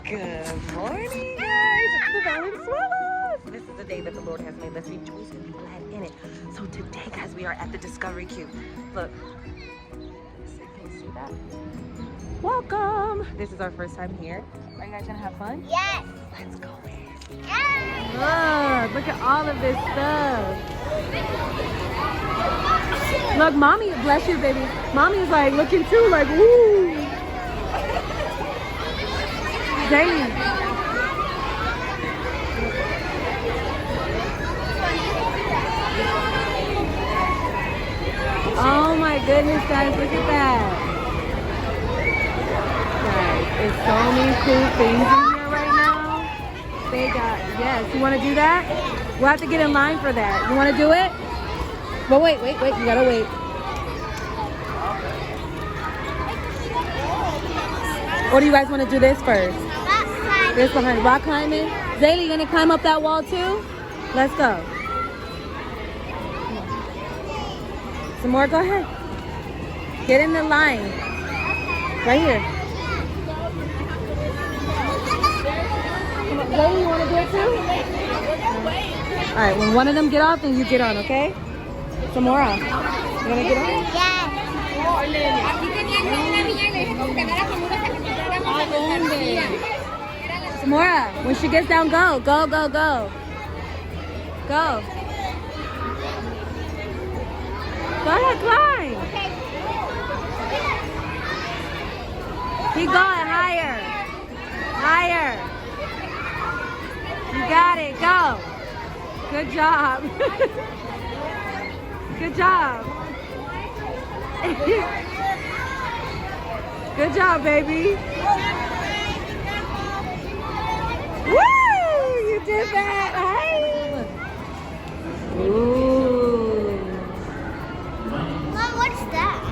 Good morning, guys. It's the Valenzuela. This is the day that the Lord has made. Let's rejoice and be glad in it. So today, guys, we are at the Discovery Cube. Look. Can you see that? Welcome. This is our first time here. Are you guys gonna have fun? Yes. Let's go. Look at all of this stuff. Look, mommy, bless you, baby. Mommy is like looking too, like, woo. Dang. Oh my goodness, guys, look at that. Guys, there's so many cool things in here right now. They got, yes, you want to do that? We'll have to get in line for that. You want to do it? But wait, you gotta wait. Or do you guys want to do this first? This behind rock climbing. Zaylee, you gonna climb up that wall too? Let's go. Some more, go ahead. Get in the line. Right here. Come on, Zaylee, you wanna do it too? All right, when one of them get off, then you get on, okay? Samora, you wanna get on? Yes. Samora, when she gets down, go. Go. Go ahead, climb. Keep going, higher. You got it, go. Good job. Good job. Good job, baby. Woo! You did that. Hey. Ooh. Mom, what is that?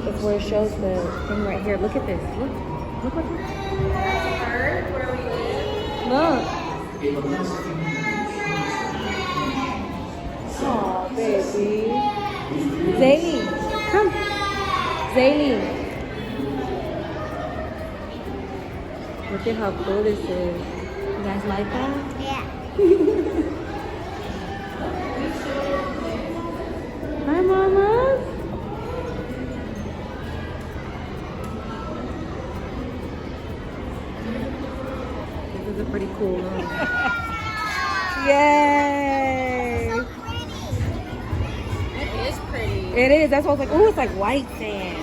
That's where it shows the thing right here. Look at this. Look what this. Look. Oh, baby. Zaylee, come. Zaylee. Look at how cool this is. You guys like that? Yeah. Hi, Mama. This is a pretty cool room. Yay! It is. That's why I was like, oh, it's like white sand.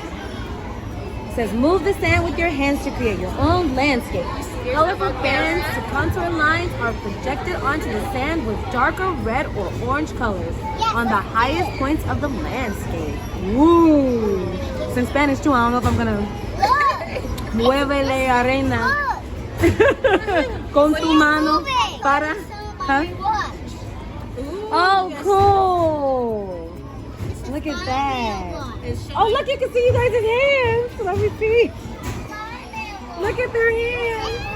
It says, move the sand with your hands to create your own landscape. Colorful bands to contour lines are projected onto the sand with darker red or orange colors on the highest points of the landscape. Woo! It's in Spanish too. I don't know if I'm gonna. Muévele arena. Con tu mano para. Huh? Oh, cool! Look at that. Oh, look, you can see you guys' hands. Let me see. Look at their hands.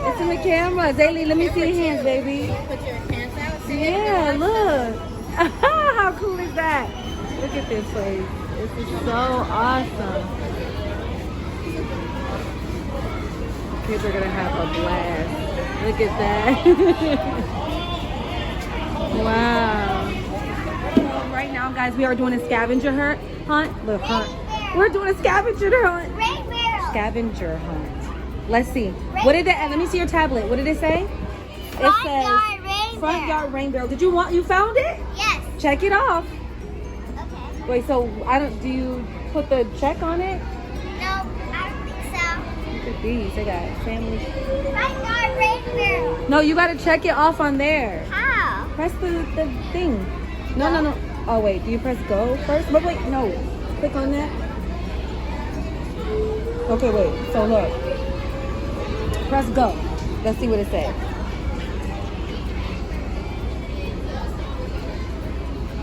It's in the camera. Zaylee, let me see your hands, baby. Put your hands out. Yeah, look. How cool is that? Look at this place. This is so awesome. Kids are going to have a blast. Look at that. Wow. Right now, guys, we are doing a scavenger hunt. Look, we're doing a scavenger hunt. Scavenger hunt. Let's see. What did it? Let me see your tablet. What did it say? It says front yard rain barrel. Did you found it? Yes. Check it off. Okay. Wait, so do you put the check on it? No, I don't think so. Look at these. They got family. Front yard rain barrel. No, you got to check it off on there. How? Press the thing. No. Oh, wait. Do you press go first? But wait, no. Click on that. Okay, wait. So look. Press go. Let's see what it says.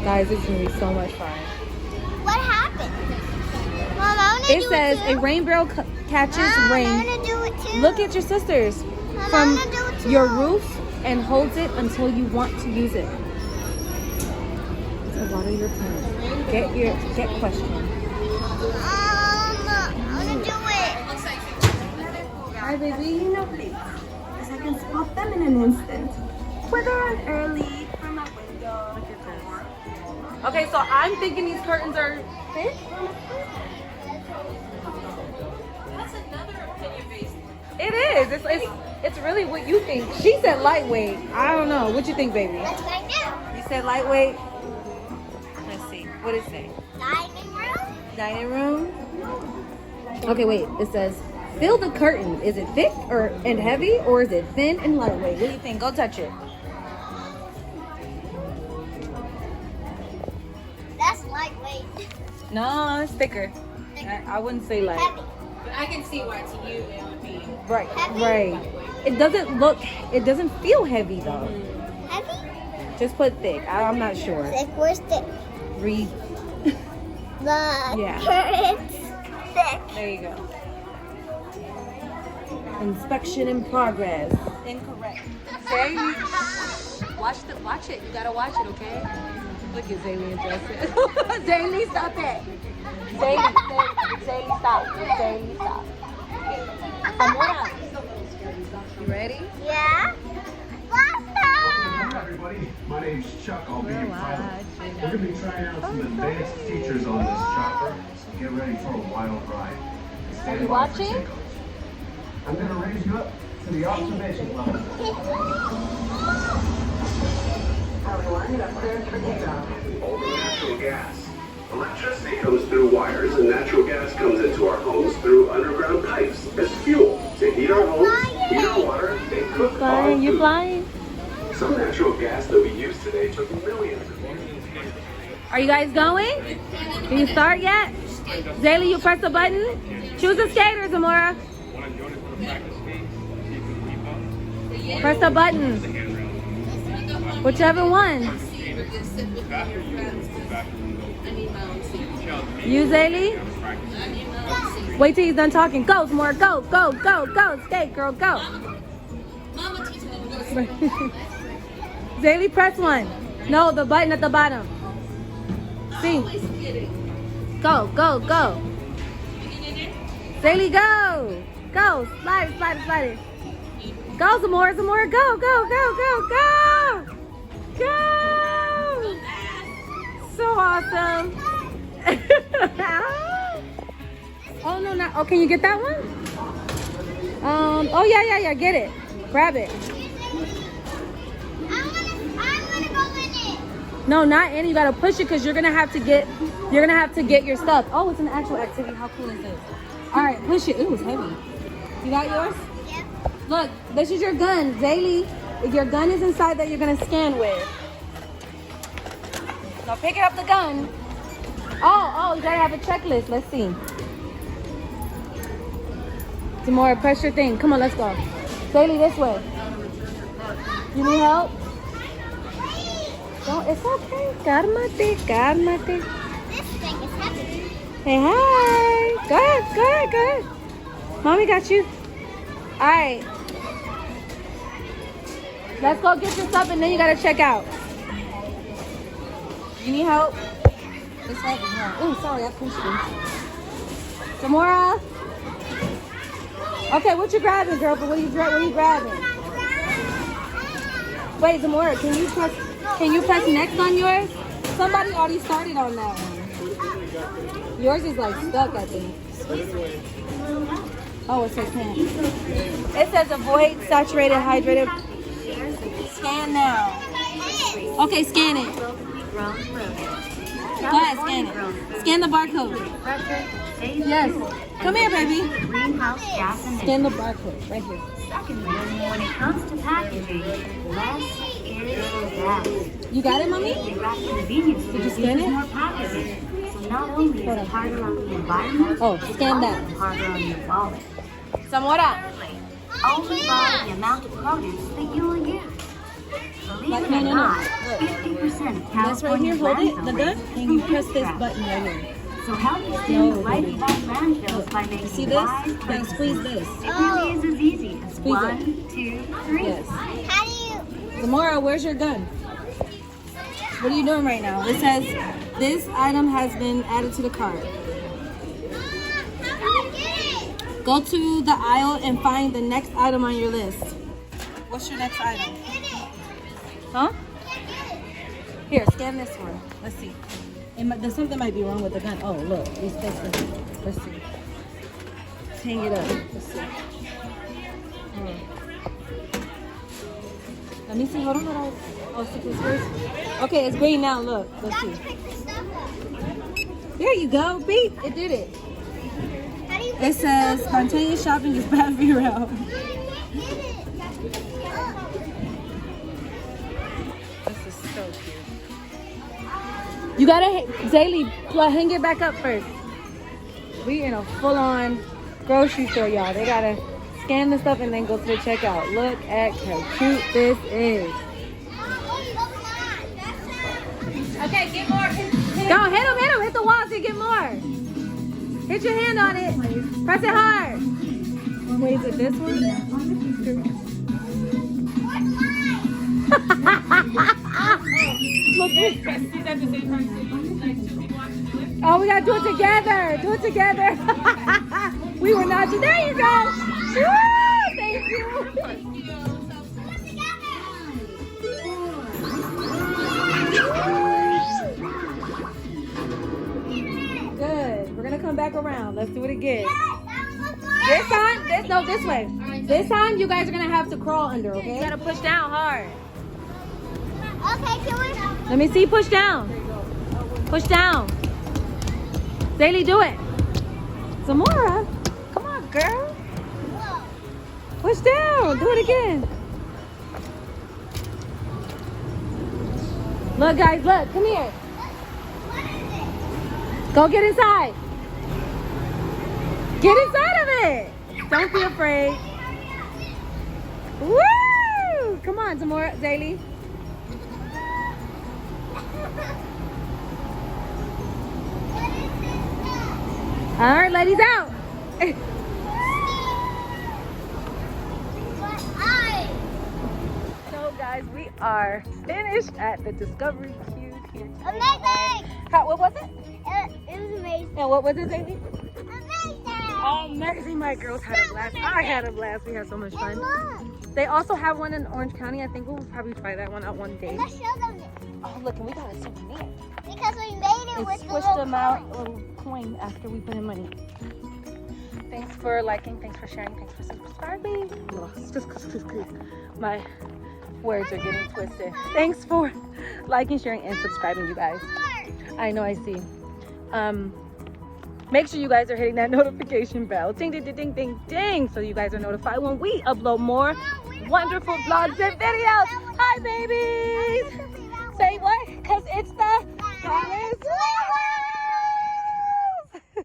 Guys, it's going to be so much fun. What happened? Mom, I want to do It says it too. a rain barrel catches Mom, rain. I want to do it too. Look at your sisters Mom, from I wanna do it too. your roof and holds it until you want to use it. So water your plants. Get question. I want to do it. Hi, baby. No, please. Because I can spot them in an instant. Whether I'm early from my window. Look at this. Okay, so I'm thinking these curtains are thick. That's another opinion-based. It is. It's really what you think. She said lightweight. I don't know. What you think, baby? Let's find out. You said lightweight. Let's see. What did it say? Dining room? Dining room. Okay, wait. It says, feel the curtain. Is it thick and heavy, or is it thin and lightweight? What do you think? Go touch it. That's lightweight. No, it's thicker. I wouldn't say light. Heavy. But I can see why to you it would be. Right, Heavy? right. It doesn't feel heavy though. Heavy? Just put thick. I'm not sure. Thick. Where's thick? Read. The Yeah. curtains. Thick. There you go. Inspection in progress. Incorrect. Zaylee. Watch it. You gotta watch it, okay? Look at Zaylee interested. Zaylee, stop it. Zaylee, stop. Zaylee, stop. Samora. You ready? Yeah. Hi Pasta! everybody, my name's Chuck. I'll be your pilot. We're going to be trying out some advanced features on this chopper, so get ready for a wild ride. Stand you by for watching? takeoff. I'm going to raise you up to the observation level. All the natural gas. Electricity comes through wires, and natural gas comes into our homes through underground pipes as fuel to heat our homes, heat our water, and cook our Flying, you food. flying? Some natural gas that we use today took millions of years. Are you guys going? Can you start yet? Zaylee, you press the button. Choose a skater, Zamora. Press the button. Whichever one. You, Zaylee? Wait till he's done talking. Go, Zamora. Go, go, go, go. Skate, girl, go. Zaylee, press one. No, the button at the bottom. See. Go, go, go. Zaylee, go. Go. Slide it, slide it, slide it. Go, Zamora, Zamora. Go, go, go, go, go. Go. So awesome. Oh, no, not. Oh, can you get that one? Oh, yeah. Get it. Grab it. I'm gonna go in it. No, not in. You gotta push it because you're gonna have to get your stuff. Oh, it's an actual activity. How cool is this? All right, push it. Ooh, it's heavy. You got yours? Yep. Look, this is your gun, Zaylee. Your gun is inside that you're gonna scan with. Now pick it up the gun. Oh, you gotta have a checklist. Let's see. Some more pressure thing. Come on, let's go. Zaylee, this way. You need help? Don't, it's okay. Cálmate, cálmate. This thing is heavy. Hey, hi. Good. Mommy got you. All right. Let's go get your stuff and then you gotta check out. You need help? It's heavy, huh? Oh, sorry, I pushed you. Zamora. Okay, what you grabbing, girl? But what are you grabbing? Wait, Zamora, can you press next on yours? Somebody already started on that one. Yours is like stuck, I think. Oh, it says can't. It says avoid saturated, hydrated. Scan now. Okay, scan it. Go ahead, scan it. Scan the barcode. Yes. Come here, baby. Greenhouse gas emissions. Scan the barcode right here. Secondly, when it comes to packaging, less is best. You got it, mommy? They wrap convenience Did you food scan uses it? more packaging. So not only is Hold it on. harder on the environment, Oh, it's scan that. also harder on your wallet. Zamora. Only buy the amount of produce that you will use. Believe it or No. not, Look. 50% of That's right here. California's Hold it. landfill The waste gun. is And you from press food this scraps. button right here. So help you No, stimulate baby. these landfills Look. by You making see this? wise Now purchases. squeeze this. It really is as easy as Squeeze it. 1, 2, 3. Yes. How do you? Zamora, where's your gun? What are you doing right now? It says this item has been added to the cart. How do I get it? Go to the aisle and find the next item on your list. What's your next item? Huh? Here, scan this one. Let's see. There's something might be wrong with the gun. Oh, look. These pictures. Let's see. Let's hang it up. Let's see. Let me see. Hold on. Oh, sequence first. Okay, it's green now. Look. Let's see. There you go. Beep. It did it. It says spontaneous shopping is bad for your health. This is so cute. You gotta, Zaylee, hang it back up first. We in a full-on grocery store, y'all. They gotta scan the stuff and then go to the checkout. Look at how cute this is. Okay, get more. Go, hit him, hit the wall so you get more. Hit your hand on it. Press it hard. Wait, is it this one? Look. Oh, we gotta do it together. Do it together. We were not. There you go. Woo, thank you. Good. We're gonna come back around. Let's do it again. This time, this way. This time, you guys are gonna have to crawl under. Okay. You gotta push down hard. Okay, can we? Let me see. Push down. Push down. Zaylee, do it. Zamora, come on, girl. Push down. Do it again. Look, guys, look. Come here. Go get inside. Get inside of it. Don't be afraid. Woo! Come on, Zamora, Zaylee. All right, ladies, out. So guys, we are finished at the Discovery Cube here. Amazing! What was it? It was amazing. And what was it, Zaylee? Amazing! Amazing. My girls had a blast. I had a blast. We had so much fun. Look, They also have one in Orange County. I think we'll probably try that one out one day. let's show them this. Oh, look, and we got a souvenir. Because we made it And with the squished little them out coin. little coin after we put in money. Thanks for liking, thanks for sharing, thanks for subscribing. My words are getting twisted. Thanks for liking, sharing, and subscribing, you guys. I know, I see. Make sure you guys are hitting that notification bell. Ding, ding, ding, ding, ding, ding. So you guys are notified when we upload more wonderful vlogs and videos. Hi, babies.